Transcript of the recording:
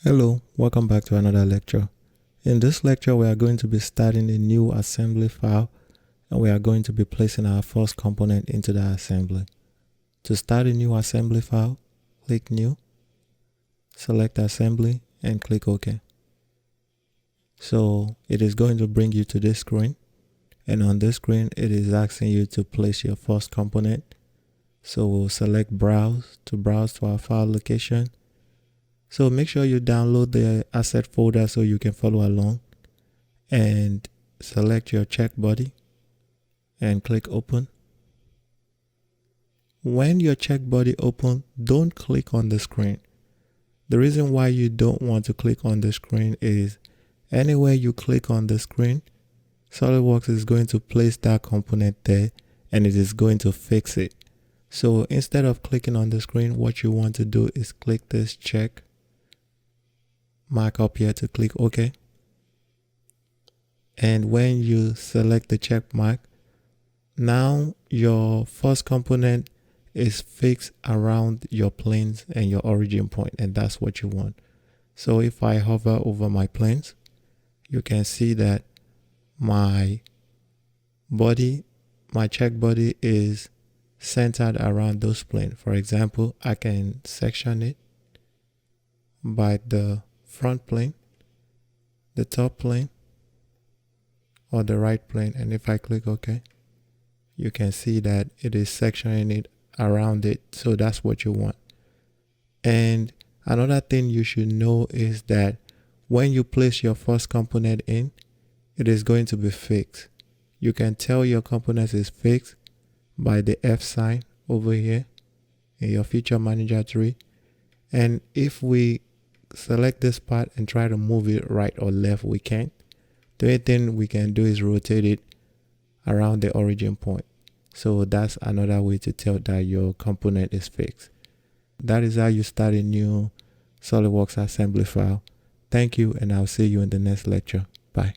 Hello, welcome back to another lecture. In this lecture, we are going to be starting a new assembly file and we are going to be placing our first component into the assembly. To start a new assembly file, click New, select Assembly and click OK. So it is going to bring you to this screen, and on this screen it is asking you to place your first component. So we'll select Browse to browse to our file location. So make sure you download the asset folder so you can follow along, and select your check body and click Open. When your check body open, don't click on the screen. The reason why you don't want to click on the screen is anywhere you click on the screen, SolidWorks is going to place that component there and it is going to fix it. So instead of clicking on the screen, what you want to do is click this check mark up here to click OK. And when you select the check mark, now your first component is fixed around your planes and your origin point, and that's what you want. So if I hover over my planes, you can see that my check body is centered around those planes. For example, I can section it by the front plane, the top plane, or the right plane, and if I click OK, you can see that it is sectioning it around it. So that's what you want. And another thing you should know is that when you place your first component in, it is going to be fixed. You can tell your component is fixed by the F sign over here in your feature manager tree. And if we select this part and try to move it right or left, we can't. The only thing we can do is rotate it around the origin point. So that's another way to tell that your component is fixed. That is how you start a new SolidWorks assembly file. Thank you, and I'll see you in the next lecture. Bye.